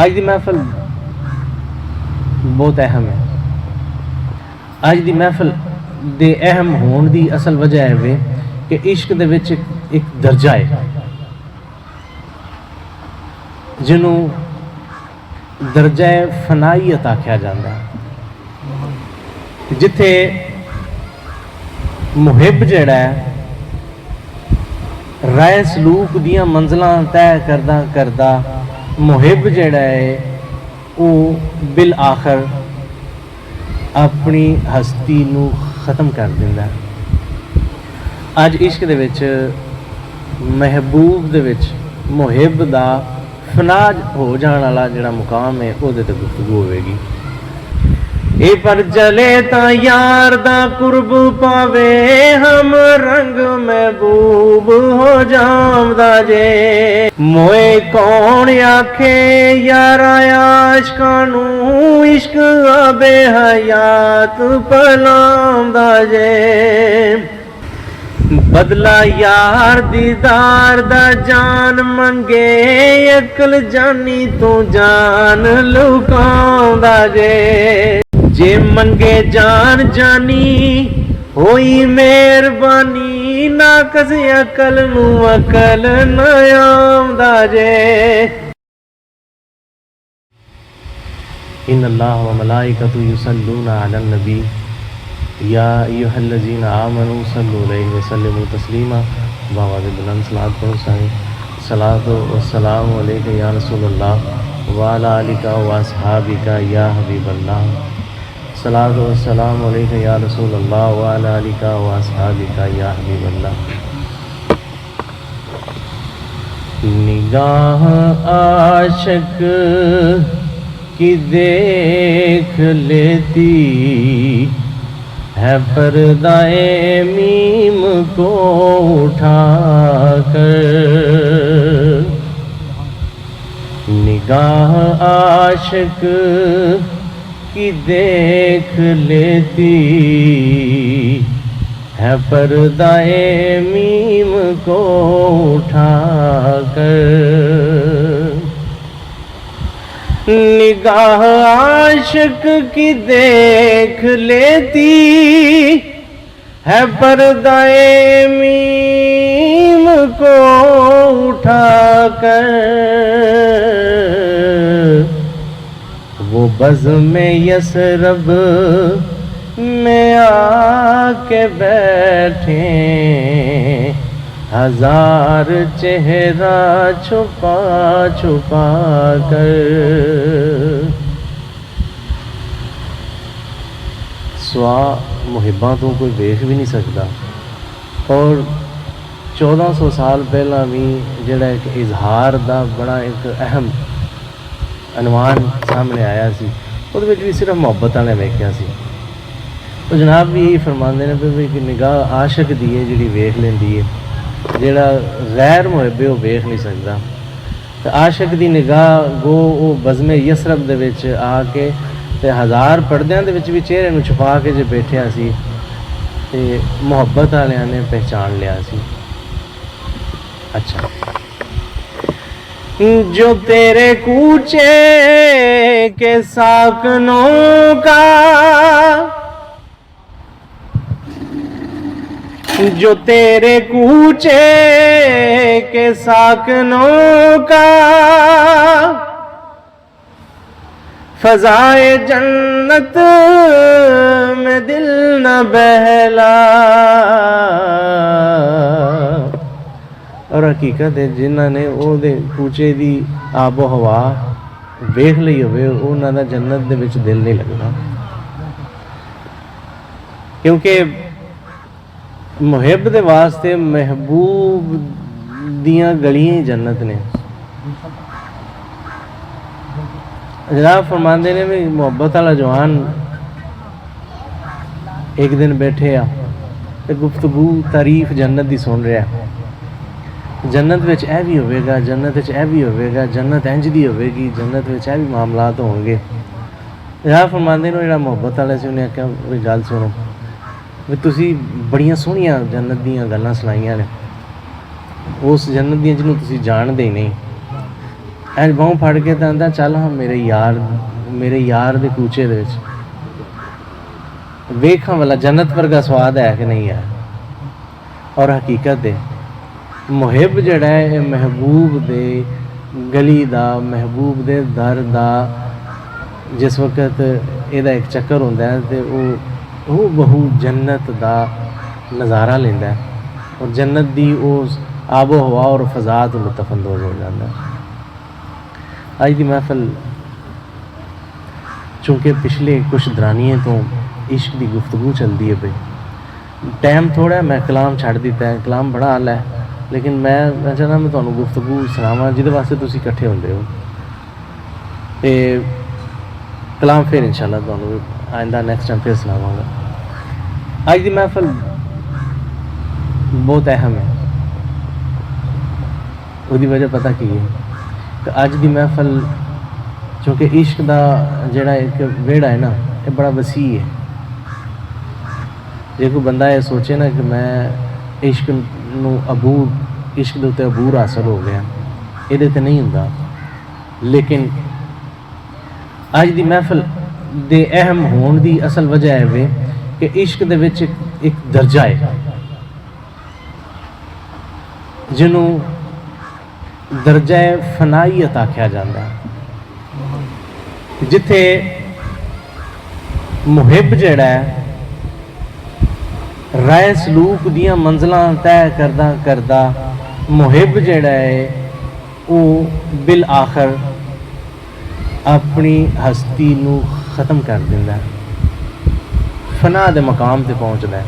अज की महफिल बहुत अहम है। अज की महफिल दे अहम होने की असल वजह है वे कि इश्क दे विच एक दर्जा है जिन्हों दर्जा फनाईयत आख्या जाता है, जिथे मुहिब जिहड़ा है राय सलूक दियां मंजिलां तय करदा करदा मुहिब जिहड़ा है वो बिल आखिर अपनी हस्ती नूं ख़त्म कर दिंदा है। अज इश्क दे विच महबूब दे विच मुहिब दा फनाज हो जाने वाला जिहड़ा मुकाम है उहदे ते गुफ्तगू होवेगी। ए पर जले ता यार दा कुर्ब पावे हम रंग महबूब हो जामदा जे। मोए कौन आखे यार आशिकां नूं इश्क आबे हयात पलांदा जे। बदला यार दीदार दा जान मंगे अकल जानी तू जान लुकांदा जे। जे मंगे जान जानी होई मेहरबानी ना कस अकल नू अकल न आंदा जे। इन्नल्लाह व मलाइकतु युसल्लूना अलन नबी या अय्युहल्लज़ीना आमनू सल्लु अलैहि व सल्लिमू तस्लीमा। बाबा दे बुलंद सलात पढ़ो साईं। सलातो व सलाम अलैका या रसूलल्लाह व अला आलिका व अस्हाबिका या हबीबल्लाह। सलातो व सलाम अलैका या रसूलल्लाह व अला आलिका व अस्हाबिका या हबीबल्लाह। निगाह आशिक की देख लेती है पर्दाए मीम को उठाकर। निगाह आशिक की देख लेती है पर्दाए मीम को उठाकर। निगाह आशिक की देख लेती है पर्दाए मीम को उठाकर। वो बज़्म यसरब में आके बैठे हजार चेहरा छुपा छुपा कर। स्वा मुहिबा तो कोई देख भी नहीं सकता। और 1400 साल पहला भी जिहड़ा एक इजहार दा बड़ा एक अहम अनवान सामने आया सी, उहदे विच भी सिर्फ मुहब्बत वाले वेख्या सी। तो जनाब भी यही फरमाते हैं भी कि निगाह आशिक दी है जिहड़ी वेख लैंदी है, जिहड़ा गैर मुहिबे वो वेख नहीं सकता। तो आशिक दी निगाह गो वो बज़्म यसरब दे विच आके ते हज़ार पर्दियां दे विच भी चेहरे नूं छुपा के जो बैठिया सी ते मुहब्बत वालियां ने पहचान लिया सी। अच्छा, जो तेरे कूचे के साकनों का, जो तेरे कूचे के साकनों का फ़ज़ाए जन्नत में दिल न बहला। और हकीकत है जिन्होंने ओदे कूचे दी आबो हवा वेख ली होवे उन्हां दा जन्नत दे विच दिल नहीं लगता, क्योंकि मुहिब दे वास्ते महबूब दियां गलियां ही जन्नत ने। जनाब फरमाते ने भी मुहब्बत वाला जवान एक दिन बैठे आ ते गुफ्तगू तारीफ जन्नत दी सुन रहा। जन्नत विच ऐ भी होवेगा, जन्नत विच ऐ भी होवेगा, जन्नत इंज दी होवेगी, जन्नत विच ऐ भी मामलात होंगे। जनाब फरमाते ने जिहड़ा मुहब्बत वाला सी उन्हें आख्या कोई गल सुनो भी तुसी बड़ियां सोहणियां जन्नत दीयां गल्लां सुनाइयां ने, उस जन्नत दीयां जिन्हों तुसी जानदे ही नहीं। ਐਂ ਬਾਂਹ ਫੜ ਕੇ ਤਾਂ ਆਂਦਾ ਚੱਲ ਹਾਂ ਮੇਰੇ ਯਾਰ ਦੇ ਕੂਚੇ ਦੇ ਵਿੱਚ ਵੇਖਾਂ ਵਾਲਾ जन्नत वर्गा स्वाद है कि नहीं है। और हकीकत है मुहिब जड़ा है महबूब दे गली दा महबूब दे दर दा जिस वक्त ਇਹਦਾ एक चक्कर होंदा है तो वो बहु जन्नत दा नज़ारा लेंदा है और जन्नत दी उस आबो हवा और फज़ा तो लुत्फ़अंदोज़ हो जाता है। अज की महफिल चूँकि पिछले कुछ दरानिए तो इश्क की गुफ्तगू चलती है पई टाइम थोड़ा मैं कलाम छड़ दिता है कलाम बड़ा हाल है लेकिन मैं चाहता मैं तुहानू गुफ्तगू सुनावां जिहदे वास्ते तुसीं इकट्ठे हुंदे हो ते कलाम फिर इंशाअल्लाह तुहानू आइंदा नेक्स्ट टाइम फिर सुनावांगा। अज की महफिल बहुत अहम है उसकी वजह पता की है तो अज की महफिल चूँकि इश्क का जोड़ा एक वेड़ा है ना ये बड़ा वसी है। जो कोई बंदा ये सोचे ना कि मैं इश्क नू अबूर इश्क के उत्ते अबूर हासिल हो गया ये तो नहीं होंदा। लेकिन अज की महफिल दे अहम होने की असल वजह है वे कि इश्क दे विच एक दर्जा है जिन्हों दर्जा फनाईयत आख्या जाता है जिथे मुहिब जड़ा है राय सलूक दियां मंजिलां तय करदा करदा मुहिब जड़ा है वो बिल आखिर अपनी हस्ती नू ख़त्म कर दिंदा है फना दे मकाम ते पहुँचता है।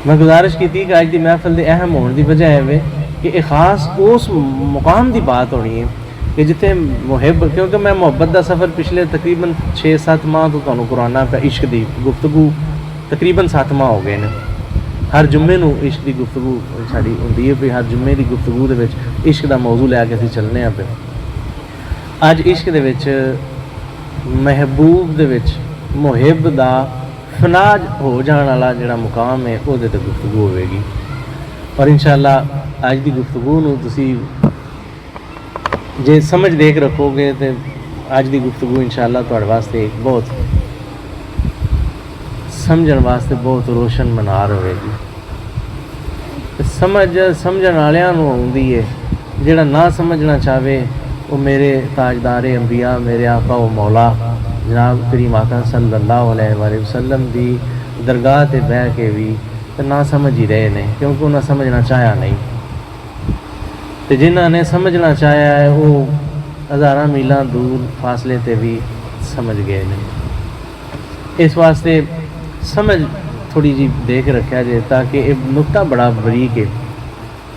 मैं गुजारिश की थी कि अज की महफिल के अहम होने की वजह है वे कि एक खास उस मुकाम की बात होनी है कि जिथे मुहिब क्योंकि मैं मुहब्बत का सफ़र पिछले तकरीबन 6-7 माह तो तुहानू कुराना पे इश्क की गुफ्तगू तकरीबन 7 माह हो गए हैं। हर जुम्मे नू इश्क की गुफ्तगू साड़ी होंदी है भी हर जुम्मे की गुफ्तगू दे विच इश्क का मौजू लैके असीं चलने पे अज इश्क दे विच महबूब दे विच मुहिब दा फनाज हो जाने वाला जिहड़ा मुकाम है वो गुफ्तगू होगी। और इंशाअल्लाह अज की गुफ्तगू नू तुसीं जे समझ देख रखोगे तो अज की गुफ्तगू इंशाअल्लाह तुहाडे वास्ते एक बहुत समझण वास्ते बहुत रोशन मनार होगी। समझण वालियां नूं आउंदी है जिहड़ा ना समझना चाहे वो मेरे ताजदारे अंबिया मेरे आका व मौला जनाब करीम आका सल्लल्लाहु अलैहि वसल्लम की दरगाह ते बह के भी तो ना समझ ही रहे ने क्योंकि उन्हें समझना चाहा नहीं तो जिन्होंने समझना चाहा है वो हज़ारा मीलों दूर फासले ते भी समझ गए ने। इस वास्ते समझ थोड़ी जी देख रखा जाए ताकि ये नुकता बड़ा बरीक है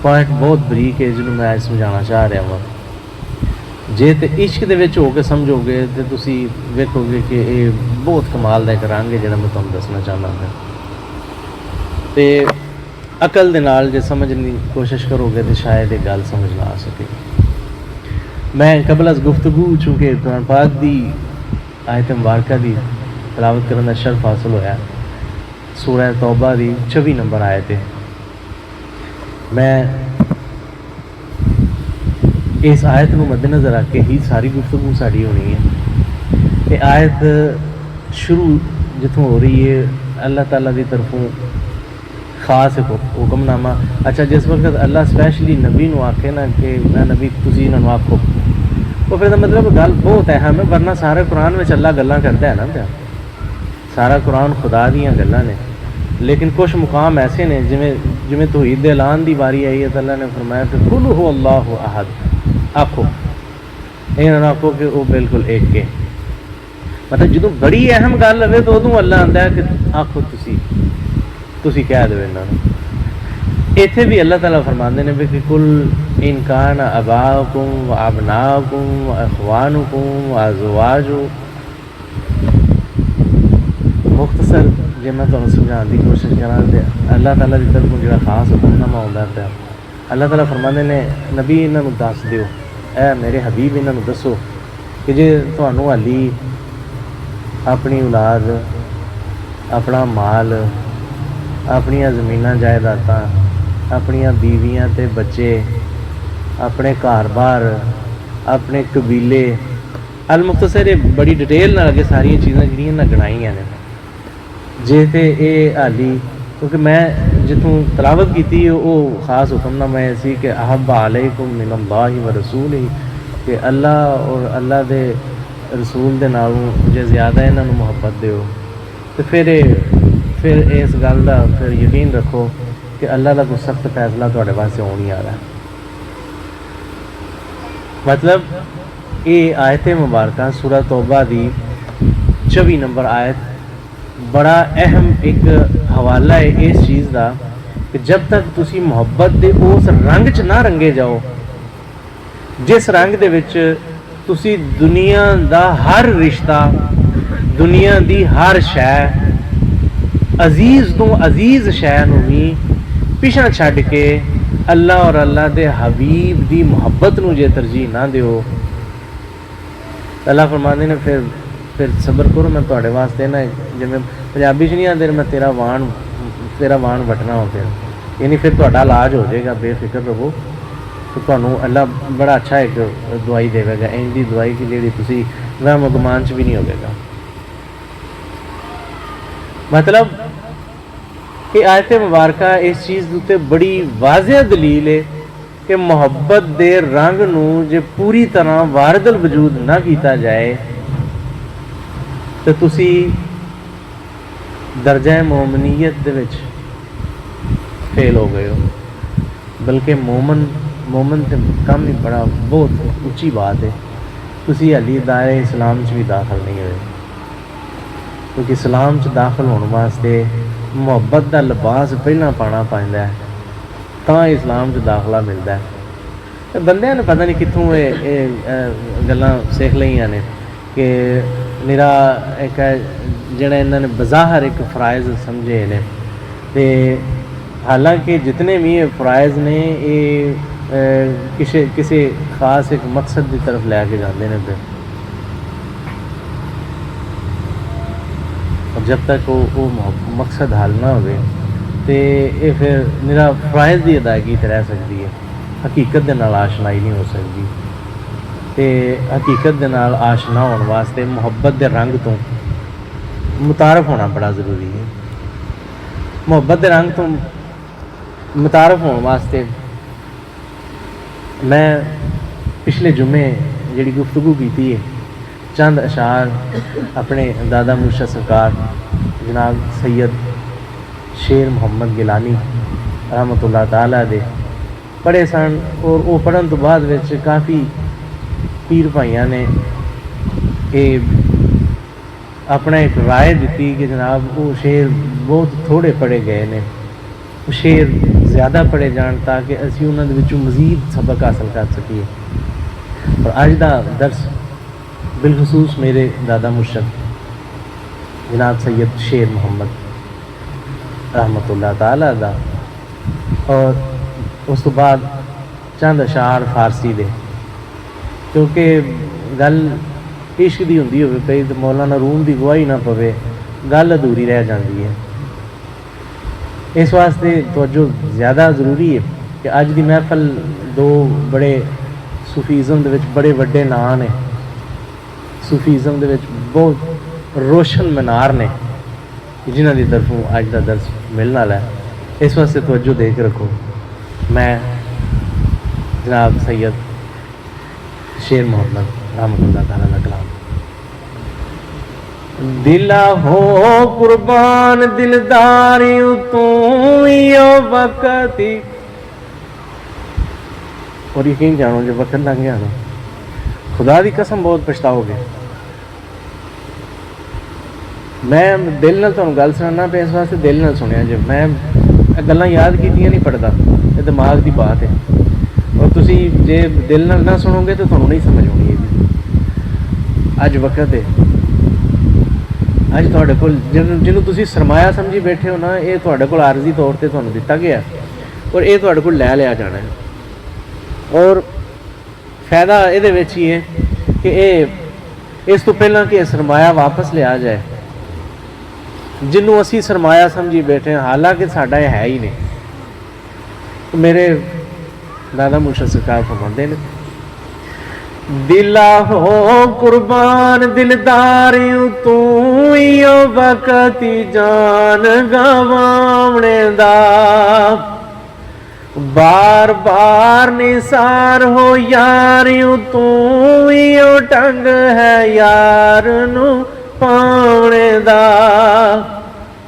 पॉइंट बहुत बरीक है जिन्होंने मैं आज समझाना चाह रहा वहाँ जे तो इश्क दे विच हो के समझोगे तो तुसी वेखोगे कि ये बहुत कमाल का एक रंग है जिहड़ा मैं तुहानूं दसना चाहना है। तो अकल दे नाल जे समझने की कोशिश करोगे तो शायद एक गल समझ ना आ सके। मैं कबल अज गुफ्तगू चूँकि कुरान पाक दी आयत मुबारका दी तलावत करने का शर्फ हासिल होया सूरह तौबा दी 24 नंबर आयत है। मैं इस आयत को मद्देनज़र रख के ही सारी गुफ्तगू साड़ी होनी है। ये आयत शुरू जितों हो रही है अल्लाह ताला की तरफों खास एक हुक्मनामा। अच्छा जिस वक्त अल्लाह स्पैशली नबी नूं आखे ना कि मैं नबी तुसीं इन्हां नूं आखो तो फिर मतलब गल बहुत अहम है वरना सारे कुरान में अल्लाह गल्लां करता है ना प्या सारा कुरान खुदा दीयां गल्लां ने लेकिन कुछ मुकाम ऐसे ने जिमें जिमें तौहीद ऐलान की बारी आई है तो अल्लाह ने फरमाया कि कुल हु अल्लाहु अहद आखो इन्हां नूं आखो कि वो बिल्कुल एक के मतलब जो बड़ी अहम गल होवे तो उदों अल्लाह आंदा है कि आखो तुसीं कह दो इन्हां नूं। इत्थे भी अल्लाह ताला फरमाते हैं कि कुल इन कान अबाकुम व अबनाकुम व अखवानुकुम व अज़वाजुकुम मुख्तसर जे मैं तुहानूं समझाने की कोशिश करा तो अल्लाह ताला की तरफों जो खास हुक्मनामा आउंदा है अल्लाह ताला फरमाते ने नबी इन्हां नूं दस दिओ ऐ मेरे हबीब इन्हां नूं दसो कि जे तुहानूं हाली अपनी औलाद अपना माल अपनियां ज़मीनां जायदादां अपनियां बीवियां ते बच्चे अपने घर बार, अपने कबीले। अल मुख्तसर ये बड़ी डिटेल नाल अगे सारिया चीज़ां जिहड़ियां ना गणाइयां ने। जे तो ये हाली क्योंकि मैं जितों तलावत की वो खास हुक्मनामा सी कि अहब्बा अलैकुम मिनल्लाहि व रसूलिही, कि अल्लाह और अल्लाह के रसूल के नालों जे ज़्यादा इन्हां नूं मुहब्बत दिओ। तो फिर इस गल का फिर यकीन रखो कि अल्लाह का कोई सख्त फैसला तुहाडे वास्ते होने आ रहा है। मतलब ये आयत मुबारक सूरह तौबा की 24 नंबर आयत बड़ा अहम एक हवाला है इस चीज़ का कि जब तक तुसी मुहब्बत के उस रंग च ना रंगे जाओ जिस रंग दे विच तुसी दुनिया का हर रिश्ता, दुनिया की हर शै, अजीज़ तो अजीज़ शै नूं भी पिछा छड्ड के अल्लाह और अल्लाह के हबीब की मुहब्बत नूं जे तरजीह ना दिओ। अल्लाह फरमाते ने फिर सबर करो, मैं तुहाडे वास्ते ना जिवें पंजाबी च नहीं आते मैं तेरा वाण वटना हो, फिर यानी फिर तुहाडा इलाज हो जाएगा, बेफिक्र रहो। तो तुहानूं अल्लाह बड़ा अच्छा एक दवाई देगा, इंज दी दवाई की जिहड़ी तुसीं वहम गुमान च भी नहीं होगा। मतलब कि आयत मुबारक इस चीज़ उत्ते बड़ी वाज़ेह दलील है कि मुहब्बत दे रंग नूं जे पूरी तरह वारदल वजूद ना किया जाए तो तुसी दर्जा मोमनीयत दे विच फेल हो गए हो। बल्कि मोमन तो कम ही बड़ा बहुत उच्ची बात है, तुसी हाली दायरे इस्लाम च भी दाखिल नहीं हुए, क्योंकि इस्लाम च दाखिल होने वास्ते मुहब्बत का लिबास पहला पाना पैंदा है, तो इस्लाम च दाखला मिलता है। बंदे ने पता नहीं कितों गल्लां सीख लईयां ने कि मेरा एक जिहड़ा इन्होंने बज़ाहर एक फ़राइज़ समझे ने, ते हालांकि जितने भी ये फ़राइज़ ने ये किसी खास एक मकसद की तरफ लैके जाते हैं। फिर और जब तक वो मकसद हल ना हो तो ये फिर मेरा फ़राइज़ की अदायगी तो रह सकती है, हकीकत के नाल आशनाई नहीं हो सकती। तो हकीकत के नाल आशना होने वास्ते मुहब्बत के रंग तो मुतारफ होना बड़ा ज़रूरी है। मुहब्बत के रंग तो मुतारफ होने वास्ते मैं पिछले जुमे जी गुफ्तगू की है चंद अशार अपने दादा मुर्शद सरकार जनाब सैयद शेर मुहम्मद गिलानी रहमतुल्लाह ताला दे पढ़े सन, और वो पढ़न तो बाद विच काफ़ी पीर भाइयों ने ये अपना एक राय दी कि जनाब वो शेर बहुत थोड़े पढ़े गए ने, वो शेर ज़्यादा पढ़े जान ताकि असी उन्होंने विचों मज़ीद सबक हासिल कर सकीए। और अज का दर्स बिलखसूस मेरे दादा मुर्शद जनाब सैयद शेर मुहम्मद रहमतुल्लाह ताला दा, और उस तो बाद चंद अशार फारसी दे, क्योंकि गल इश्क की होंदी होवे कई तो मौलाना रूम की गवाही ना पवे, गल अधूरी रह जाती है। इस वास्ते तवज्जो ज़्यादा ज़रूरी है कि अज की महफल दो बड़े सूफीज़म दे विच बड़े वड्डे नां ने, सूफीज़म दे विच बहुत रोशन मीनार ने जिन्हां की तरफों अज का दर्स मिलने वाला है। इस वास्ते तवज्जो दे के रखो। मैं जनाब सैयद शेर मोहम्मद रहमतुल्लाह ताला का कलाम। दिला हो कुर्बान दिलदारी तू यो वक्ती, और यकीन जानो जो वक्त लंघ गया ना खुदा की कसम बहुत पछताओगे। मैं दिल नाल तुहानूं गल सुनाना पे, इस वास्ते दिल नाल सुनिया जे मैं गल्लां याद कीतियां नहीं पढ़दा, ये दिमाग की बात है, और तुसी जे दिल नाल ना सुनोगे तो तुहानूं नहीं समझ आउणी। अज वक्त है, अज तुहाडे कोल जिन्होंने तुसी सरमाया समझी बैठे हो ना, ये तुहाडे कोल आरजी तौर पर तुहानूं दिता गया और ये तुहाडे कोल लै लिया जाना है। और फायदा ये ही है कि ये इस तो पहला कि सरमाया वापस लिया जाए जिन्हों असी सरमाया समझी बैठे, हालांकि साडा है ही नहीं। तो मेरे दादा मुर्शद सरकार फरमाते हैं, दिला हो कुर्बान दिलदारियों तू यो वक्त जान गवावने दा, बार बार निसार हो यारियों तू यो ढंग है यार नू पावने दा।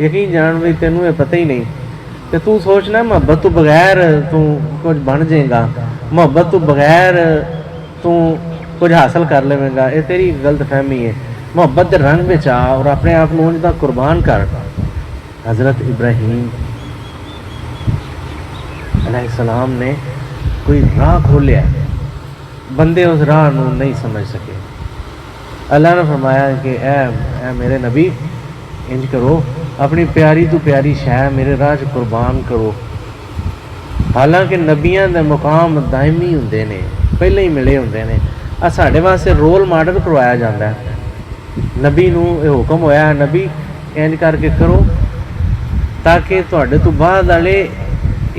यकीन जान भी तेनू ये पता ही नहीं, तो तू सोचना मुहब्बत तो बगैर तू कुछ बन जाएगा, मुहब्बत तो बगैर तू कुछ हासिल कर लेवेगा, ये तेरी गलत फहमी है। मुहब्बत के रंग में आ और अपने आप को उनका कुर्बान कर। हज़रत इब्राहीम अलैहिस्सलाम ने कोई राह खोलिया, बंदे उस राह को नहीं समझ सके। अल्लाह ने फरमाया कि ए मेरे नबी इंज करो, अपनी प्यारी तो प्यारी शह मेरे राह च कुर्बान करो। हालांकि नबियां दे मुकाम दायमी हुंदे ने, पहले ही मिले हुंदे ने। आ साडे वास्ते रोल मॉडल करवाया जाता है। नबी नूं ये हुक्म होया, नबी इंज करके करो ताकि तुहाडे तो बाद वाले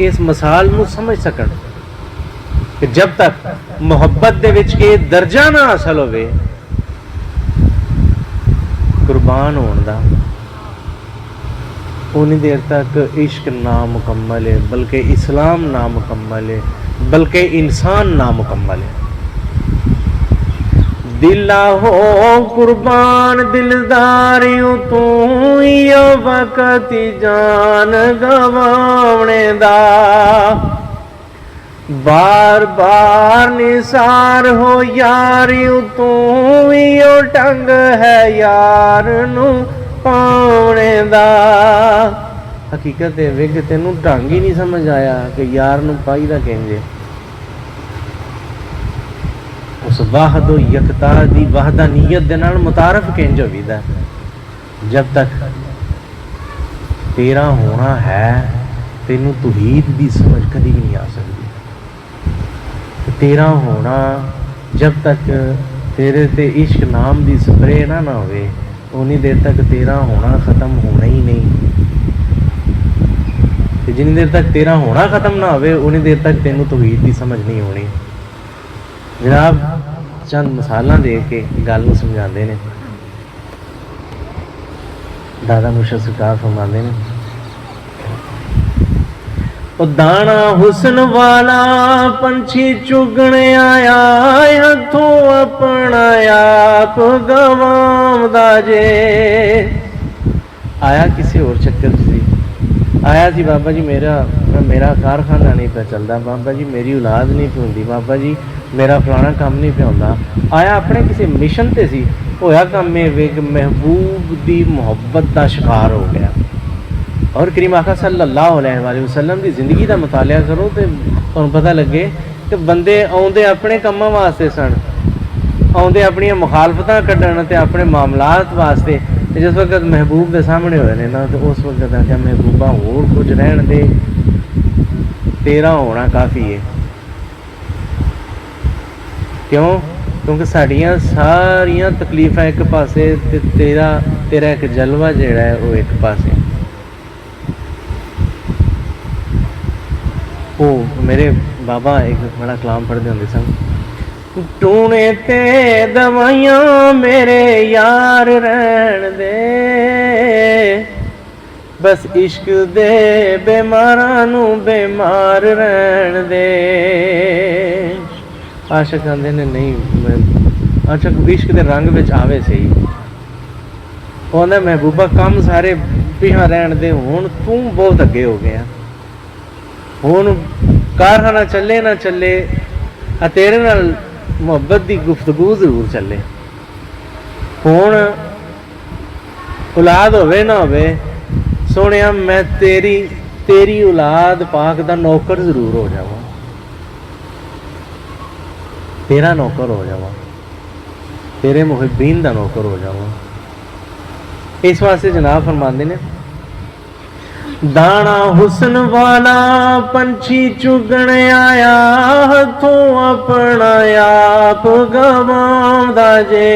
इस मिसाल नूं समझ सकन कि जब तक मुहब्बत दे विच ये दर्जा ना हासिल होवे कुर्बान होने दा, उन्नी देर तक इश्क नामुकम्मल है, बल्कि इस्लाम नामुकम्मल है, बल्कि इंसान नामुकम्मल है। दिला हो कुर्बान दिलदारियों तू यो वक्त जान गवावने दा, बार बार निसार हो यारियों तू यो ढंग है यार नू पावने दा। हकीकत है विग तेनू ढंग ही नहीं समझ आया कि यार नू पाई दा कहंजे। उस वाहदो यकता दी वहदानियत दे नाल मुतारफ कहंज होवीदा। जब तक तेरा होना है तेनू तौहीद दी समझ कभी भी नहीं आ सकती। तेरा होना जब तक तेरे ते इश्क नाम दी स्प्रे ना होवे, उन्नी देर तक तेरा होना ख़त्म होना ही नहीं। जिन्नी देर तक तेरा होना ख़त्म ना होवे उन्नी देर तक तेनू तौहीद की समझ नहीं होनी। जनाब चंद मिसालां दे के गल समझाते हैं। दादा मुर्शद सरकार फरमाते हैं, ओ दाना हुस्न वाला पंछी चुगने आया हथों अपना आप गवांदा जे। आया किसी और चक्कर सी, आया सी बाबा जी मेरा कारखाना नहीं पे चलता, बाबा जी मेरी औलाद नहीं पे होंदी, बाबा जी मेरा फलाना काम नहीं पे होंदा। आया अपने किसी मिशन ते सी, होया काम वेग महबूब दी मुहब्बत का शिकार हो गया। और करीम आका सल्लल्लाहु अलैहि वसल्लम की जिंदगी का मुतालिया करो तो तुहानूं पता लगे कि बंदे आउंदे अपने कामां वास्ते सन, आउंदे अपनी मुखालफतां कड्ढण ते अपने मामलात वास्ते। जिस वक्त महबूब के सामने होए ने ना, तो उस वक्त आख्या महबूबा होर कुछ रहन दे, तेरा होना काफ़ी है। क्यों? क्योंकि साड़ियाँ सारियां तकलीफां एक पासे ते तेरा एक जलवा जिहड़ा है वो एक पासे। वो मेरे बाबा एक बड़ा कलाम पढ़ते होंगे सन, टूने ते दवाइयां मेरे यार रहन दे, बस इश्क दे बेमारां नू बेमार रहन दे। आशक आंदे ने नहीं, आशक इश्क दे रंग विच आवे सही। कहंदा महबूबा कम सारे पिछां रहन दे, हुण तू बहुत अगे हो गया, हुण कारखाना चले ना चले तेरे नाल मुहब्बत की गुफ्तगू जरूर चले। हुण औलाद होवे ना होवे सोहणिया मैं तेरी औलाद पाक दा नौकर जरूर हो जावां, तेरा नौकर हो जावां, तेरे मुहिब्बीन दा नौकर हो जावां। इस वास्ते जनाब फरमांदे ने, दाना हुस्न वाला पंछी चुगण आया हथों अपना आप गवांदा जे।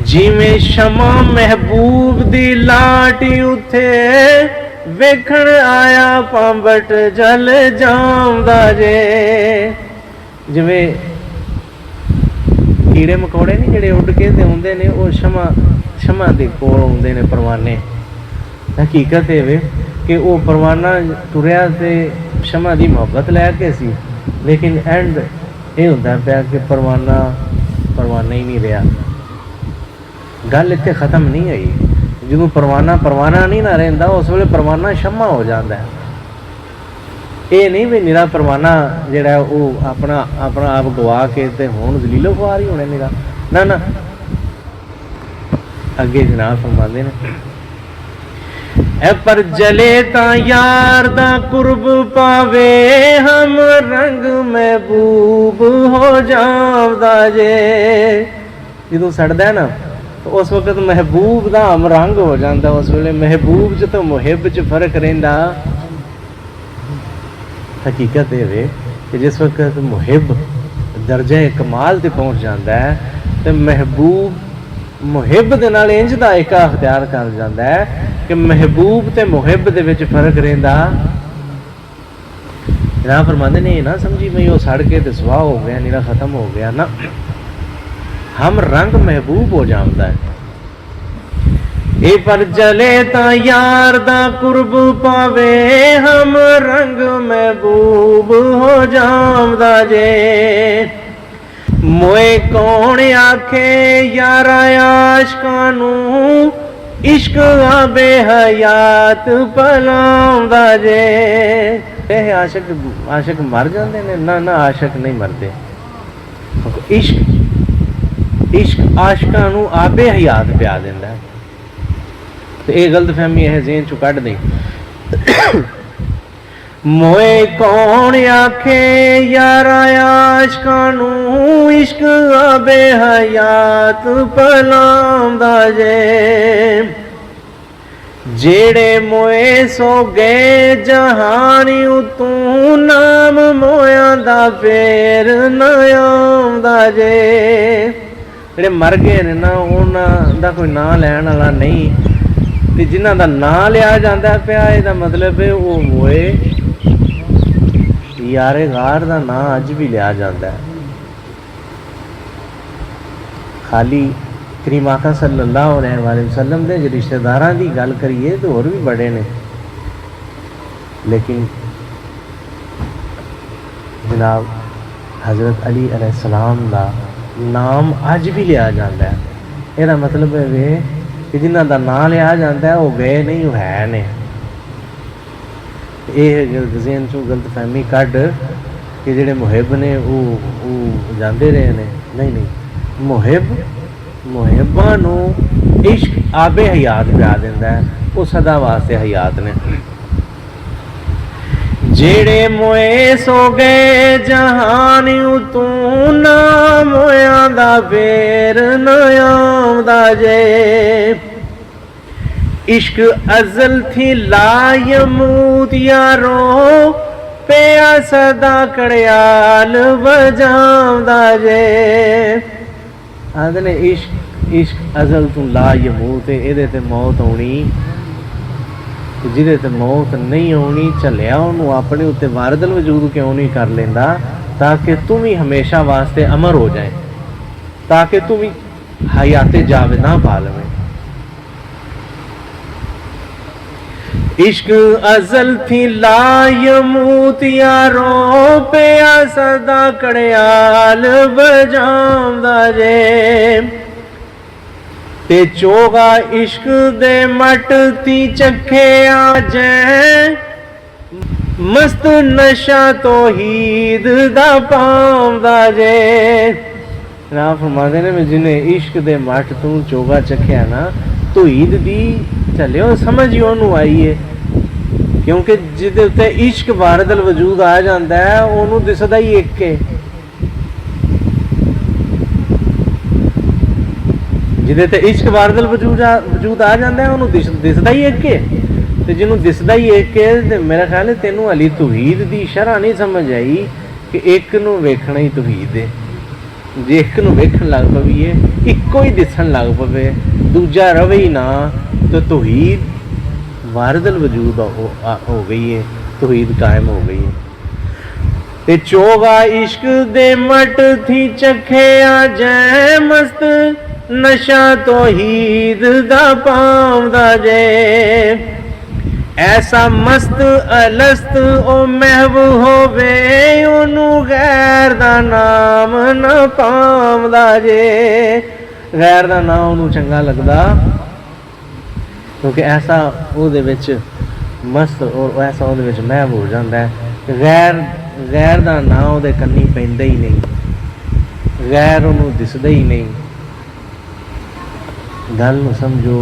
जिमें शमा महबूब दी लाटी उथे ਵੇਖਣ ਆਇਆ ਪਾਂਬਟ ਜਲ ਜਾਉਂਦਾ ਜੇ। ਜਿਵੇਂ ਕੀੜੇ ਮਕੌੜੇ ਨਹੀਂ ਜਿਹੜੇ ਉੱਡ ਕੇ ਤੇ ਆਉਂਦੇ ਨੇ, ਉਹ ਸ਼ਮਾ ਦੇ ਕੋਲ ਆਉਂਦੇ ਨੇ ਪਰਵਾਨੇ। ਹਕੀਕਤ ਇਹ ਵੇ ਕਿ ਉਹ ਪਰਵਾਨਾ ਤੁਰਿਆ ਤੇ ਸ਼ਮਾ ਦੀ ਮੁਹੱਬਤ ਲੈ ਕੇ ਸੀ, ਲੇਕਿਨ ਐਂਡ ਇਹ ਹੁੰਦਾ ਪਿਆ ਕਿ ਪਰਵਾਨਾ ਹੀ ਨਹੀਂ ਰਿਹਾ। ਗੱਲ ਇੱਥੇ ਖ਼ਤਮ ਨਹੀਂ ਹੋਈ। ਜਦੋਂ ਪਰਵਾਨਾ ਨਹੀਂ ਨਾ ਰਹਿੰਦਾ, ਉਸ ਵੇਲੇ ਪਰਵਾਨਾ ਸ਼ਮਾ ਹੋ ਜਾਂਦਾ। ਇਹ ਨਹੀਂ ਵੀ ਨਿਰਾ ਪਰਵਾਨਾ ਜਿਹੜਾ ਉਹ ਆਪਣਾ ਆਪ ਗਵਾ ਕੇ ਤੇ ਹੁਣ ਜ਼ਲੀਲੋ ਖੁਆਰ ਹੀ ਹੋਣੇ ਨਿਰਾ, ਨਾ। ਅੱਗੇ ਜਨਾਬ ਫਰਮਾਉਂਦੇ ਨੇ, ਐ ਪਰ ਜਲੇ ਤਾਂ ਯਾਰ ਦਾ ਕੁਰਬ ਪਾਵੇ, ਹਮ ਰੰਗ ਮਹਿਬੂਬ ਹੋ ਜਾਂਦਾ ਜੇ। ਜਦੋਂ ਸੜਦਾ ਨਾ ਉਸ ਵਕਤ ਮਹਿਬੂਬ ਦਾ ਹਮ ਰੰਗ ਹੋ ਜਾਂਦਾ। ਉਸ ਵੇਲੇ ਮਹਿਬੂਬ 'ਚ ਤਾਂ ਮੁਹਿਬ 'ਚ ਫਰਕ ਰਹਿੰਦਾ। ਹਕੀਕਤ ਇਹ ਵੇ ਕਿ ਜਿਸ ਵਕਤ ਮੁਹਿਬ ਦਰਜੇ ਕਮਾਲ 'ਤੇ ਪਹੁੰਚ ਜਾਂਦਾ ਹੈ ਤੇ ਮਹਿਬੂਬ ਮੁਹਿਬ ਦੇ ਨਾਲ ਇੰਝ ਦਾ ਏਕਾ ਅਖਤਿਆਰ ਕਰ ਜਾਂਦਾ ਹੈ ਕਿ ਮਹਿਬੂਬ ਤੇ ਮੁਹਿਬ ਦੇ ਵਿੱਚ ਫਰਕ ਰਹਿੰਦਾ। ਨਾ ਫਰਮਾਉਂਦੇ ਨੇ, ਇਹ ਨਾ ਸਮਝੀ ਬਈ ਉਹ ਸੜ ਕੇ ਤੇ ਸੁਆਹ ਹੋ ਗਿਆ, ਨੀਰਾ ਖਤਮ ਹੋ ਗਿਆ ਨਾ। ਹਮ ਰੰਗ ਮਹਿਬੂਬ ਹੋ ਜਾਂਦਾ ਹੈ। ਇਹ ਪਰ ਜਲੇ ਤਾਂ ਯਾਰ ਦਾ ਕੁਰਬ ਪਾਵੇ, ਹਮ ਰੰਗ ਮਹਿਬੂਬ ਹੋ ਜਾਂਦਾ ਜੇ। ਮੋਏ ਕੌਣ ਆਖੇ ਯਾਰਾ ਆਸ਼ਕਾਂ ਨੂੰ, ਇਸ਼ਕ ਆਬੇ ਹਯਾਤ ਪਲਾਉਂਦਾ ਜੇ। ਇਹ ਆਸ਼ਕ ਮਰ ਜਾਂਦੇ ਨੇ? ਨਾ, ਆਸ਼ਕ ਨਹੀਂ ਮਰਦੇ। ਇਸ਼ਕ ਆਸ਼ਕਾਂ ਨੂੰ ਆਬੇ ਹਯਾਤ ਪਿਆ ਦਿੰਦਾ। ਤੇ ਇਹ ਗਲਤਫਹਿਮੀ ਇਹ ਜ਼ਹਿਨ ਚੋਂ ਕੱਢ ਦੇ। ਮੋਏ ਕੌਣ ਆਖੇ ਯਾਰਾ ਆਸ਼ਕਾਂ ਨੂੰ, ਇਸ਼ਕ ਆਬੇ ਹਯਾਤ ਪਲਾਉਂਦਾ ਜੇ। ਜਿਹੜੇ ਮੋਏ ਸੋ ਗਏ ਜਹਾਨ ਉਤੋਂ, ਨਾਮ ਮੋਇਆਂ ਦਾ ਫੇਰ ਨਾ ਆਉਂਦਾ ਜੇ। ਜਿਹੜੇ ਮਰ ਗਏ ਨੇ ਨਾ, ਉਹਨਾਂ ਦਾ ਕੋਈ ਨਾਂ ਲੈਣ ਵਾਲਾ ਨਹੀਂ, ਤੇ ਜਿਨ੍ਹਾਂ ਦਾ ਨਾਂ ਲਿਆ ਜਾਂਦਾ ਪਿਆ, ਇਹਦਾ ਮਤਲਬ ਹੈ ਉਹ ਮੋਏ ਯਾਰੇ ਗਾਰ ਦਾ ਨਾਂ ਅੱਜ ਵੀ ਲਿਆ ਜਾਂਦਾ ਹੈ। ਖਾਲੀ ਕਰੀਮ ਆਕਾ ਸੱਲੱਲਾਹੁ ਅਲੈਹਿ ਵਸੱਲਮ ਦੇ ਜੇ ਰਿਸ਼ਤੇਦਾਰਾਂ ਦੀ ਗੱਲ ਕਰੀਏ ਤਾਂ ਹੋਰ ਵੀ ਬੜੇ ਨੇ, ਲੇਕਿਨ ਜਨਾਬ ਹਜ਼ਰਤ ਅਲੀ अलैहिस्सलाम ਦਾ ਨਾਮ ਅੱਜ ਵੀ ਲਿਆ ਜਾਂਦਾ ਹੈ। ਇਹਦਾ ਮਤਲਬ ਹੈ ਕਿ ਜਿਨ੍ਹਾਂ ਦਾ ਨਾਂ ਲਿਆ ਜਾਂਦਾ ਉਹ ਗਏ ਨਹੀਂ, ਉਹ ਹੈ ਨੇ। ਇਹ ਜ਼ਹਿਨ ਚੋਂ ਗਲਤਫਹਿਮੀ ਕੱਢ ਕਿ ਜਿਹੜੇ ਮੁਹਿਬ ਨੇ ਉਹ ਜਾਂਦੇ ਰਹੇ ਨੇ। ਨਹੀਂ, ਮੁਹਿਬਾਂ ਨੂੰ ਇਸ਼ਕ ਆਬੇ ਹਯਾਤ ਪਿਆ ਦਿੰਦਾ ਹੈ, ਉਹ ਸਦਾ ਵਾਸਤੇ ਹਯਾਤ ਨੇ। ਜਿਹੜੇ ਮੋਏ ਸੋ ਗਏ ਜਹਾਨ ਉਤੋਂ, ਨਾ ਮੋਇਆਂ ਦਾ ਫੇਰ ਨਾ ਆਉਂਦਾ ਜੇ। इश्क अज़ल थी लायमूत यारो, पिया सदा कड़ियाल वजांदा जे। आंदे ने इश्क अज़ल तू लायमूत, इहदे ते मौत होनी, जिहदे ते मौत नहीं होनी, झलिया उहनूं अपने उत्ते वारदल वजूद क्यों नहीं कर लेंदा, ताकि तू भी हमेशा वास्ते अमर हो जाए, ताकि तू भी हयाते जावेदा पा लवे। इश्क अज़ल थी लायमूत यारो, पिया सदा कड़ियाल बजांदा जे। ते चोगा इश्क दे मट ती चखिया जै, मस्त नशा तौहीद दा पाउंदा जे। ना फरमांदे ने जिन्हें इश्क दे मट तू चोगा चखिया ना, तौहीद दी चलियो समझ ही ओनू आई है, क्योंकि जिहदे उत्ते इश्क वारदल वजूद आ जाता है, ओनू दिसदा ही एक है। जिहदे ते इश्क वारदल वजूद आ जाता है, ओनू दिसदा ही एक है। ते जिन्नू दिसदा ही एक है, ते मेरा ख्याल है तेनू हली तौहीद दी शरह नहीं समझ आई कि एक नू वेखना ही तौहीद है। जे एक नू वेखण लग पवीए, इक्को ही दिसन लग पवे, दूजा रवे ही ना, तो तौहीद वारदल वजूद हो गई है, तौहीद कायम हो गई है। ते चोगा इश्क दे मट थी चखिया जै मस्त, नशा तौहीद दा पावदा जे। ऐसा मस्त अलस्त ओ महव होवे, ओनू गैर दा नाम न पावदा जे। गैर दा नाम ओनू चंगा लगदा, क्योंकि ऐसा ओहदे विच मस्त और ऐसा ओहदे विच महव हो जाता है। गैर दा नाम ओहदे कन्नी पैंदा ही नहीं, गैर ओनू दिसदा ही नहीं। गल नूं समझो,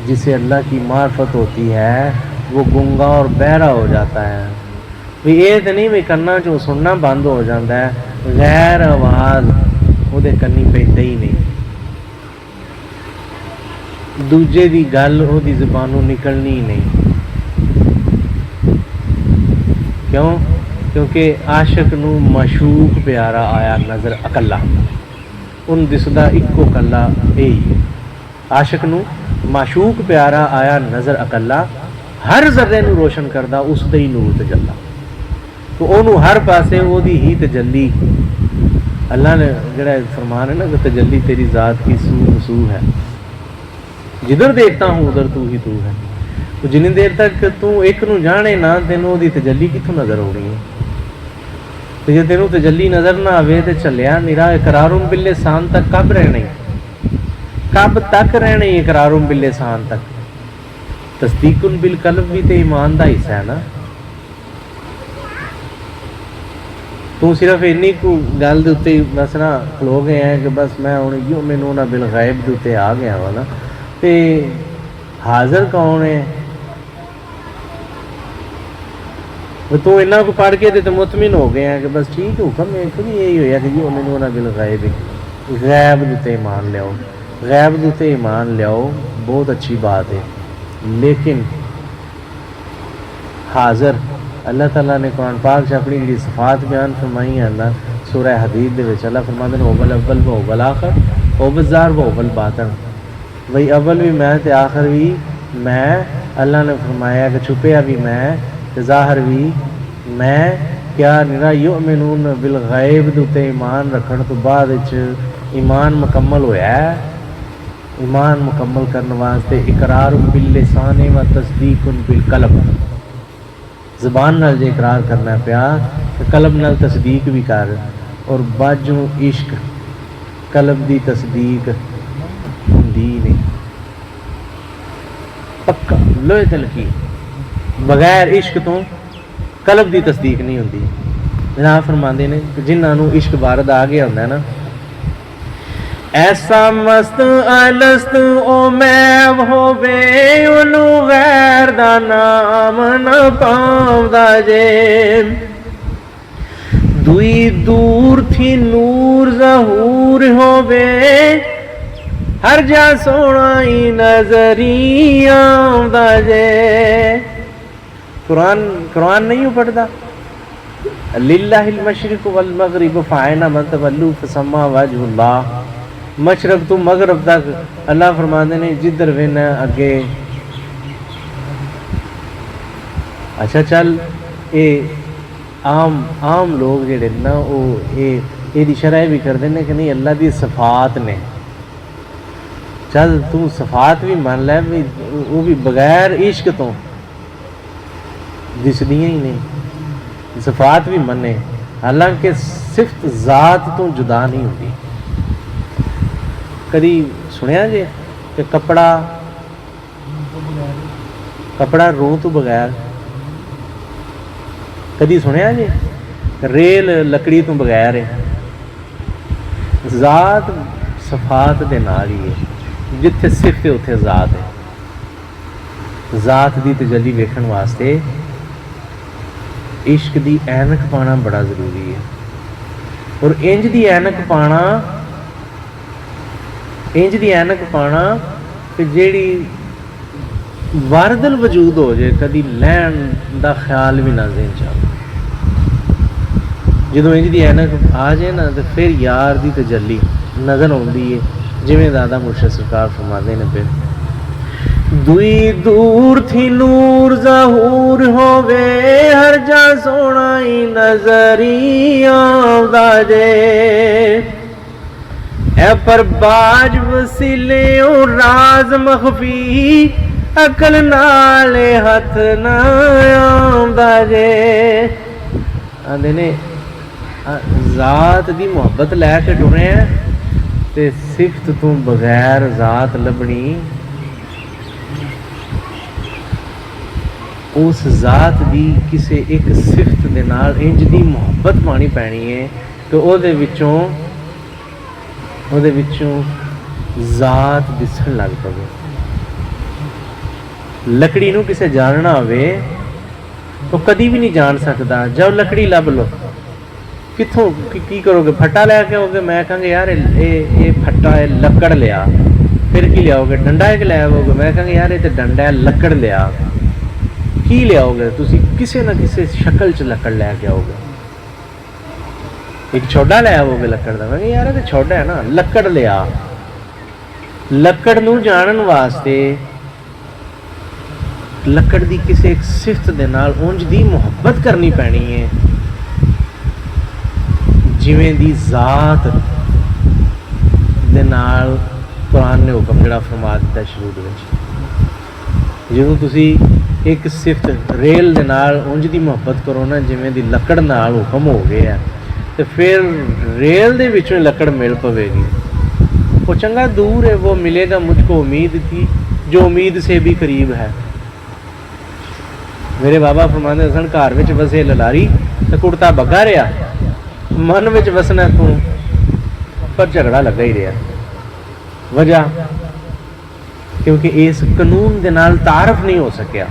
जिसे अल्लाह की मार्फत होती है वो गूंगा और बहरा हो जाता है। भी ये तो नहीं भी कन्ना चो सुनना बंद हो जाता है, गैर आवाज़ ओहदे कन्नी पैंदा ही नहीं, दूजे दी गल ओहदी ज़बानों निकलनी ही नहीं। क्यों? क्योंकि आशिक नूं मशूक प्यारा आया नज़र अकल्ला, उन दिसदा इक्को कल्ला यही। आशिक नूं माशूक प्यारा आया नज़र अकल्ला, हर जर्रे नूं रोशन करदा उसदे ही नूर तजल्ला। तो ओनू हर पासे ओहदी ही तजल्ली, अल्लाह ने जिहड़ा फरमान है ना कि तजल्ली तेरी ज़ात की सू है, जिधर देखता हूँ उधर तू ही तू है। तो जिन्नी देर तक तू एक नूं जाने ना, तेनों ओहदी तजल्ली कित्थों नज़र आउणी है। तो जे तेनों तजल्ली नज़र ना आवे तो चलिया निरा इकरारुम बिल लिसान तक कब रहना ही, कब तक रहने इकरारुम बिल लिसान तक। तस्दीकुन बिल कल्ब भी तो ईमान का हिस्सा है ना। तू सिर्फ इन्नी को गल दे उत्ते बस ना खलो गए हैं कि बस मैं हुण इयो मैनू ना बिल गायब दे उत्ते आ गया वा ना, ते हाज़र कौन है? तू इन्ना को पढ़ के तो मुतमिन हो गए हैं कि बस ठीक हुक्म है खुद यही होया कि जी मैनू ना बिल गायब गैब दे उत्ते ईमान लियाओ, गैब दे उत्ते ईमान लियाओ, बहुत अच्छी बात है। लेकिन हाज़र अल्लाह ताला ने कुरान पाक अपनी जी सिफात बयान फरमाई है ना, सूरह हदीद दे विच अल्लाह फरमांदे ने ओवल अव्वल व ओवल आखिर ओवल ज़ाहिर व ओवल बातिन। वही अव्वल भी मैं ते आखिर भी मैं। अल्लाह ने फरमाया कि छुपया भी मैं ते ज़ाहिर भी मैं। क्या निरा युमिनून बिल गैब दे उत्ते ईमान रखण तो बाद विच ईमान मुकम्मल होया है। ईमान मुकम्मल करने वास्ते इकरार बिल लिसान व तस्दीकुन बिल कल्ब, ज़बान नाल जे इकरार करना पिया तो कल्ब नाल तस्दीक भी कर, और बाजू इश्क कल्ब दी तस्दीक हुंदी नहीं। पक्का लोहे ते लकीर बगैर इश्क तो कल्ब दी तस्दीक नहीं हुंदी। जनाब फरमांदे ने जिन्हां नूं इश्क वारद आ गया हुंदा है ना, ऐसा मस्त अलस्त ओ मैव होवे, ओनू गैर दा नाम न पावदा जे। दुई दूर थी नूर ज़हूर होवे, हर जा सोना ही नजरी आंदा जे। कुरान नहीं पढ़दा, लिल्लाहिल मशरिक वल मगरिब फ़अयना मा तवल्लू फसम्मा वजहुल्लाह। मशरक तो मगरब तक अल्लाह फरमाते ने जिधर वेना अगे। अच्छा चल ये आम लोग जेडे ना वो ये शरह भी करते हैं कि नहीं अल्लाह की सफात ने। चल तू सफात भी मान लै, वो भी बगैर इश्क तो दिसदियां ही नहीं। सफात भी मने, हालांकि सिर्फ ज़ात तो जुदा नहीं होती। कदी सुनिया जे कि कपड़ा रूह तो बगैर? कदी सुनिया जे रेल लकड़ी तो बगैर है? ज़ात सफात दे नाल ही है, जिथे सिर्फ है उत्थे ज़ात है। ज़ात की तजल्ली वेखण वास्ते इश्क की ऐनक पाना बड़ा जरूरी है। और इंज की ऐनक पाना कि जेड़ी वारदल वजूद हो जाए, कभी लैन का ख्याल भी ना ज़हन च आवे। जो इंज की ऐनक आ जाए ना तो फिर यार की तजल्ली नज़र आती है, जिमें दादा मुर्शद सरकार फरमाते हैं पे दुई दूर थी नूर ज़हूर होवे हर जा सोना ही नजरिया जे है पर बाज वसीले राज मखफी अकल नाले हथ ना आंदा जे आंदे ने ज़ात दी मुहब्बत लैके टुरे ते सिफत तू बगैर ज़ात लभनी उस ज़ात दी किसी एक सिफत दे नाल इंज दी मुहब्बत पानी पैनी है कि ओहदे विचों ज़ात दिसन लग पवे। लकड़ी नूं किसे जानना होवे तो कदी भी नहीं जान सकता। जब लकड़ी लभ लो कित्थों की करोगे? फट्टा लैके आओगे? मैं कहंगा यार ये फट्टा है, लकड़ लिया। फिर की लियाओगे? डंडा एक लै आओगे। मैं कहंगा यार ये तो डंडा है, लकड़ लिया। की लियाओगे? तुसी किसी ना किसी शक्ल च लकड़ लैके आओगे। एक छोड़ा लै आओगे लकड़ का। मैं यार ये छोड़ा है ना, लकड़ लिया। लकड़ नूं जानन वास्ते लकड़ दी किसी एक सिफत दे नाल उंज दी मुहब्बत करनी पैनी है जिवें दी ज़ात दे नाल कुरान ने हुक्म जिहड़ा फरमा दिता शुरू दे विच। जदों तुसी एक सिफत रेल दे नाल उंज दी मुहब्बत करो ना जिवें दी लकड़ नाल हुक्म हो गया तो फिर रेल दे विचों लकड़ मिल पवेगी। वो चंगा दूर है, वो मिलेगा मुझको उम्मीद थी जो उम्मीद से भी करीब है। मेरे बाबा फरमाते सन घर विच वसे ललारी तो कुड़ता बग्गा रहा, मन विच वसना तू पर झगड़ा लगा ही रहा। वजह क्योंकि इस कानून दे नाल तारफ नहीं हो सकिया।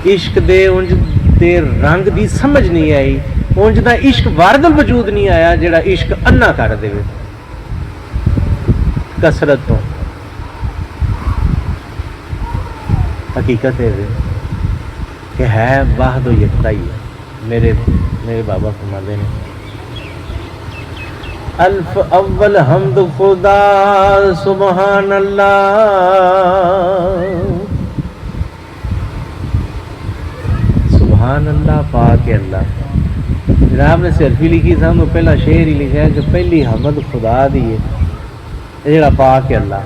इश्क दे उंज दे रंग दी समझ नहीं आई, उंज दा इश्क वारदल वजूद नहीं आया जिहड़ा इश्क अन्ना कर देवे कसरत तो। हकीकत है कि है वाहद व यकता ही है। मेरे बाबा फरमाते हैं अल्फ अव्वल हमद खुदा सुबहान अल्लाह, सुबहान अल्लाह, पाक अल्लाह। जनाब ने सिर्फ ही लिखी था, पहला शेर ही लिखा है कि पहली हमद खुदा दी है जेड़ा पाक अल्लाह।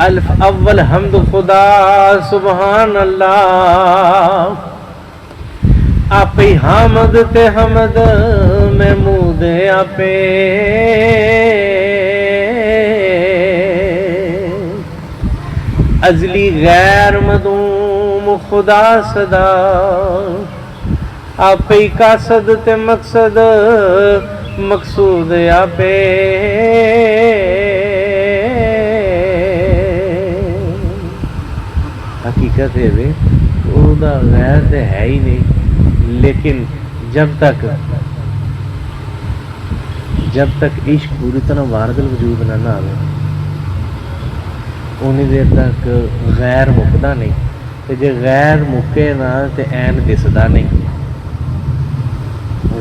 अल्फ अव्वल हमद खुदा सुबहान अल्लाह, आपे हमद ते हमद महमूद आपे। अजली गैर मदूम खुदा सदा, आपे कासद ते मकसद मकसूद आपे। हकीकत है वे ओदा गैर तो है ही नहीं, लेकिन जब तक इश्क पूरी तरह वारदल वजूद ना आवे उन्नी देर तक गैर मुकदा नहीं। तो जे गैर मुके ना तो ऐन दिसदा नहीं,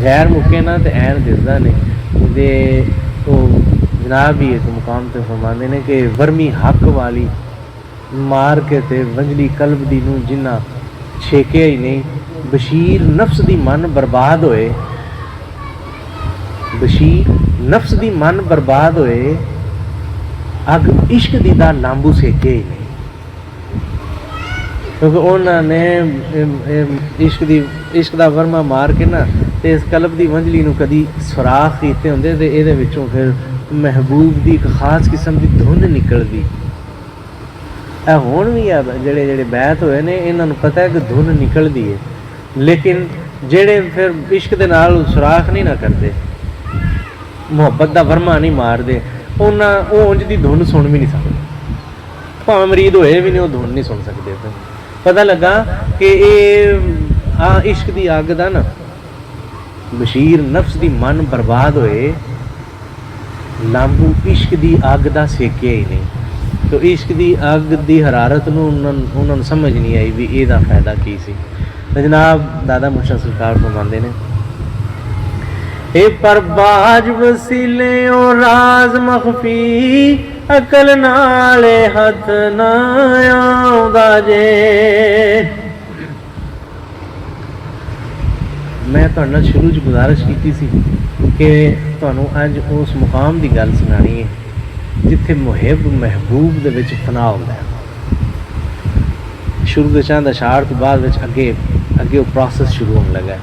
गैर मुके ना तो ऐन दिसदा नहीं। दे तो जनाब भी एक मुकाम ते फरमाते ने कि वर्मी हक वाली मार के ते वंजली कल्ब दी नूं जिन्ना छेकिया ही नहीं, बशीर नफ्स दी मन बर्बाद होए, बशीर नफ्स दी मन बर्बाद होए, अग इश्क दी दा लांबू सेके ही नहीं। क्योंकि उन्होंने इश्क दा वर्मा मार के ना ते इस कल्ब दी वंजली नूं कदी सुराख कीते हुंदे ते इहदे विचों फिर महबूब दी एक खास किस्म दी धुंध निकलदी। हुण भी है जेड़े जेड़े बैत होए ने इन्हां नूं पता है कि धुंध निकलदी है, लेकिन जेड़े फिर इश्क दे नाल सुराख नहीं ना करते, मुहब्बत दा वर्मा नहीं मारदे, उन्हां ओह उंज दी धुंध सुन भी नहीं सकदे। भावें मरीद होए भी नहीं, ओह धुंध नहीं सुन सकदे। पता लगा कि ये इश्क दी अग दा ना बशीर नफ्स दी मन बर्बाद होए, लांबू इश्क दी अग दा सेके ही नहीं। तो इश्क दी अग दी हरारत नूं उन्होंने समझ नहीं आई भी ਇਹਦਾ फायदा की सी। तो जनाब दादा मुर्शद सरकार फरमाते ने ए परबाज वसीले ओ राज मखफी अकल नाले हथ ना आउंदा जे। मैं तुहाडे नाल शुरू च गुजारिश की सी कि तुहानूं अज उस मुकाम की गल सुनानी है जिथे मुहिब महबूब दे विच फना होंदा है। शुरू के चंद अशार तो बाद विच अगे अगे वो प्रोसैस शुरू होने लगा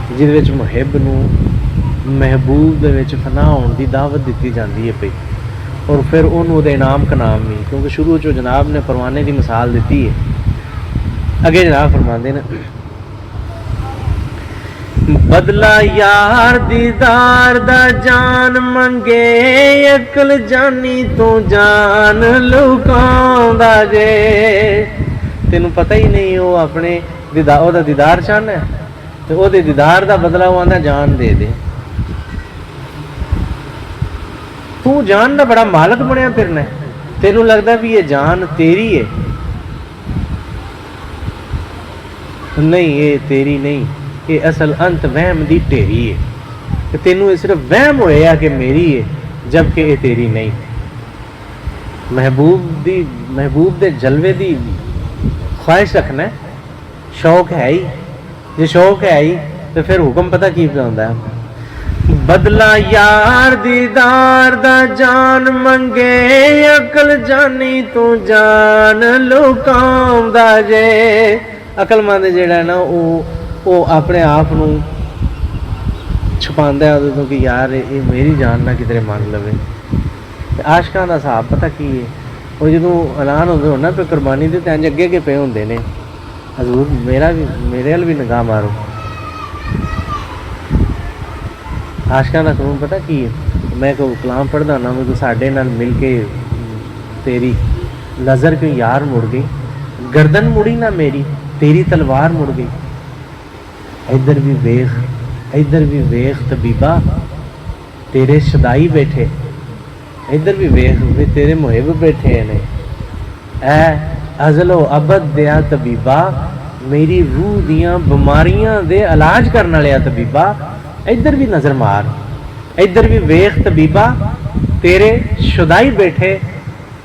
जिहदे विच मुहिब नूं महबूब दे विच फना होने की दावत दी जाती है पई, और फिर उन्होंने इनाम का नाम भी, क्योंकि शुरू चो जनाब ने परवाने की मिसाल दी है। अगे जनाब फरमाते हैं, बदला यार दीदार दा जान मंगे, अकल जानी तो जान लुकाउंदा जे। तेनू पता ही नहीं वो अपने ओदा दीदार चाहना है, तो ओदे दीदार दा बदला वो आंदा जान दे दे। तू जान दा बड़ा मालक बनया फिरना, तेनू लगदा भी ये जान तेरी है। नहीं, ये तेरी नहीं, ये असल अंत वहम दी ढेरी है। तेनू सिर्फ वहम होया कि मेरी है, जबकि ये तेरी नहीं। महबूब दे जलवे दी ख्वाहिश रखना है, शौक है ही। जो शौक है ही तो फिर हुक्म पता की होंदा है, बदला यार दीदार दा जान मंगे, अकल जानी तू जान लुकाउंदा जे। अकलमंद जिहड़ा ना वो अपने आप नूं छुपांदा है उदों कि यार ये मेरी जान ना किधरे मान लवे। आशकां दा हिसाब पता की है, वो जो ऐलान होंदे होना पे कुर्बानी दे इंज अगे अगे पे होंदे ने, हजूर मेरे हल भी निगाह मारो। आशकां दा कानून पता की है, मैं को कलाम पढ़दा ना, मैं साडे नाल मिल के तेरी नज़र क्यों यार मुड़ गई, गर्दन मुड़ी ना मेरी, तेरी तलवार मुड़ गई। इधर भी वेख तबीबा, तेरे शदाई बैठे, इधर भी वेख भी तेरे मुहिब बैठे ने। ऐ अज़लो अबद दिया तबीबा, मेरी रूह दियां बीमारियां दे इलाज करने वाले तबीबा, इधर भी नज़र मार, इधर भी वेख तबीबा, तेरे शुदाई बैठे,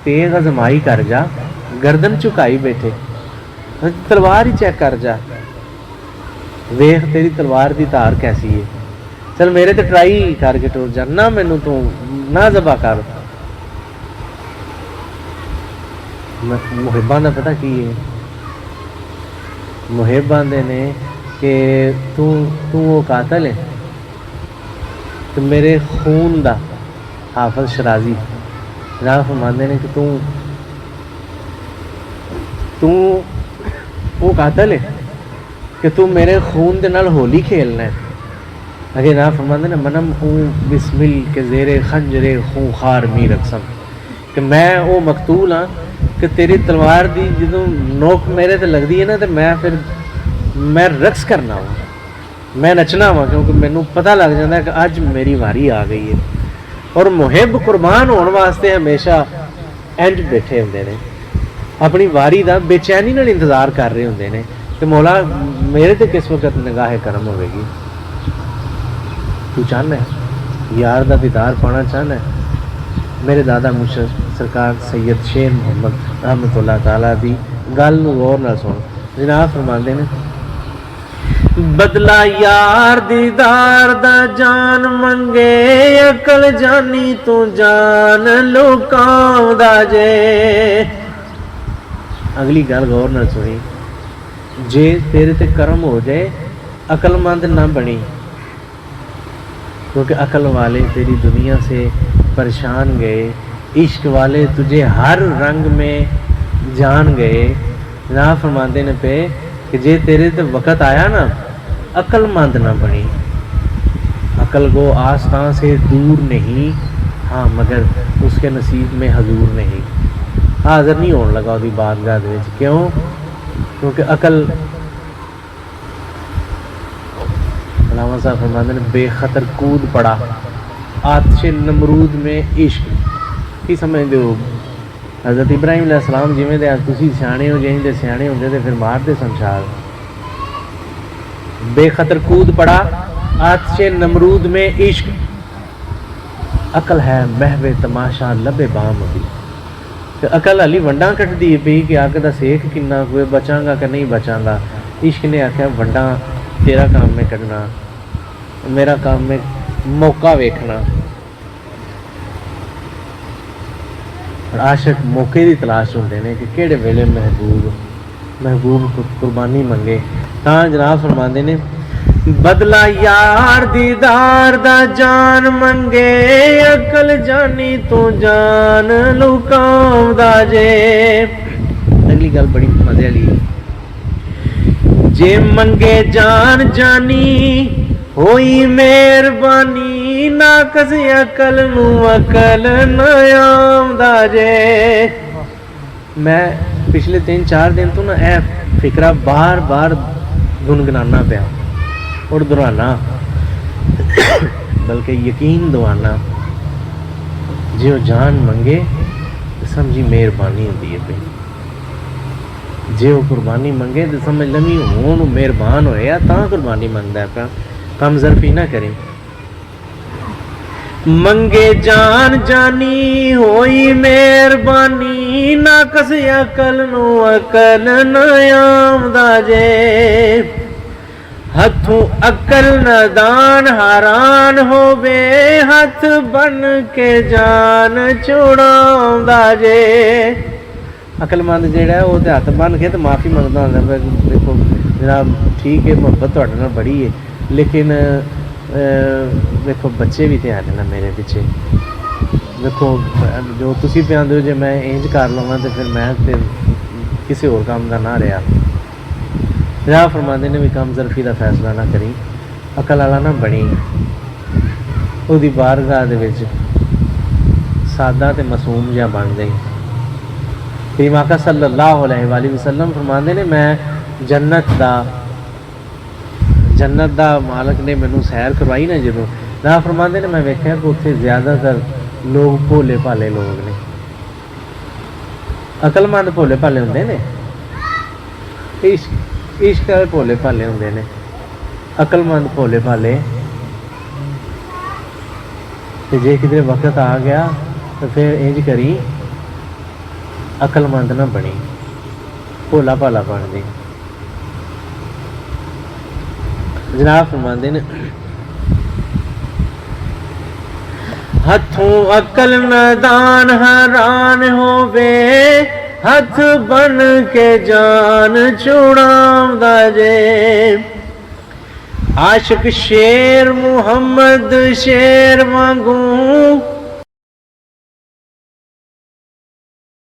तेग आजमाई कर जा, गर्दन झुकाई बैठे, तलवार ही चेक कर जा, वेख तेरी तलवार की धार कैसी है। चल मेरे तो ट्राई करके टुर जा, ना मैनू तू ना जबा कर। मुहिबां दा पता की है, मुहिब आंदे ने कि तू वो कातल है, तो मेरे खून दा हाफिज शराजी जनाब फरमांदे ने कि तू वो कातल है कि तू मेरे खून के नाल होली खेलना है। अगे जनाब फरमांदे ने, मनम ऊँ बिस्मिल के जेरे खंजरे खूंखार मी रकसम, कि मैं वो मकतूल हाँ कि तेरी तलवार दी जो नोक मेरे ते लगती है ना, तो मैं रक्स करना वा, मैं नचना वा, क्योंकि मैनू पता लग जाता है कि अज मेरी वारी आ गई है। और मुहिब कुर्बान होने वास्ते हमेशा इंज बैठे होंदे ने, अपनी वारी का बेचैनी नाल इंतजार कर रहे होंदे ने कि मौला मेरे ते किस वक्त निगाह करम होगी। तू चाहना है यार दा दीदार पाना चाहना है। मेरे दादा मुर्शद सरकार सैयद शेर मोहम्मद रहमतुल्लाह ताला दी गल नूं गौर नाल सुन। जनाब फरमांदे ने, बदला यार दीदार दा जान मंगे, अकल जानी तू जान लुकाउंदा जे। अगली गल गौर नाल सुनी, जे तेरे ते करम हो जाए अकलमंद ना बनी, क्योंकि अकल वाले तेरी दुनिया से परेशान गए, इश्क वाले तुझे हर रंग में जान गए। जनाब फरमाते ने पे कि जे तेरे ते वक़्त आया ना, अकलमंद ना बनी। अकल को आस्था से दूर नहीं, हाँ मगर उसके नसीब में हजूर नहीं, हाज़िर नहीं होने लगा उसकी बारगाह दे विच। क्यों? क्योंकि अकल अलामा साहब फरमाते हैं, बेखतर कूद पड़ा आतिश नमरूद में इश्क की समझते हो। हज़रत इब्राहिम अलैहिस्सलाम जिमें दे तुसी सियाणे हो, जिमें सियाणे होंदे तो फिर मारते संसार। बेखतर कूद पड़ा आतिश नमरूद में इश्क, अकल है महवे तमाशा लबे बाम भी। ते अकल हाली वंडा कटदी पई कि अग दा सेक किन्ना कोई बचांगा कि नहीं बचांगा। इश्क ने आख्या वंडा तेरा काम में कढ़ना, मेरा काम में मौका वेखना। आशिक मौके की तलाश होंदे ने कि किहड़े वेले महबूब कुर्बानी मंगे। तां जनाब फरमांदे ने बदला यार दीदार दा जान मंगे, अकल जानी तू जान लुकाउंदा जे। अगली गल बड़ी मजे वाली, जे मंगे जान जानी होई मेहरबानी, ना कस अकल नू अकल न आउंदा जे। मैं पिछले 3-4 दिन तो ना ए फिक्रा बार बार गुनगुनाना पिया और दोहराना, बल्कि यकीन दवाना। जे वो जान मंगे तो समझी मेहरबानी होती है पे, जे वो कुर्बानी मंगे तो समझ लमी हूँ मेहरबान होया तां कुर्बानी मंगदा पिया, कम ज़रफी ना करें। मंगे जान जानी होई मेहरबानी, ना कस अकल नू अकल न आउंदा जे। हथों अकल नदान हैरान होवे, हथ बन के जान छुड़ाउंदा जे। अकलमंद जेड़ा है वो तो हथ बन के तो माफ़ी मंगदा होंदा, देखो जनाब ठीक है मुहब्बत तुहाडे नाल बड़ी है, लेकिन देखो बच्चे भी तो है ना मेरे पिछे। देखो जो तुसी पे आंदे हो, जे मैं इंज कर लवां तो फिर मैं तो किसी होर काम का ना रहा। जनाब फरमांदे ने भी कम ज़रफी का फैसला ना करी, अकल वाला ना बनी। उसदी बारगाह दे विच सादा ते मासूम जिहा बन गई। करीम आका सल्लल्लाहु अलैहि वसल्लम फरमांदे ने मैं जन्नत दा मालक ने मैनू सैर करवाई ना, जदों ना फरमांदे ने मैं वेख्या कि उत्थे ज़्यादातर लोग भोले भाले लोग ने। अकलमंद भोले भाले होंदे ने, इश्क वाले भोले भाले होंदे ने, अकलमंद भोले भाले। ते जे किधरे वक्त आ गया तो फिर इंज करी अकलमंद ना बनी, भोला भाला बन गई। जनाब फरमांदे ने हथों अकल नदान हैरान होवे, हथ बन के जान छुड़ाउंदा जे। आशिक शेर मुहम्मद शेर वांगू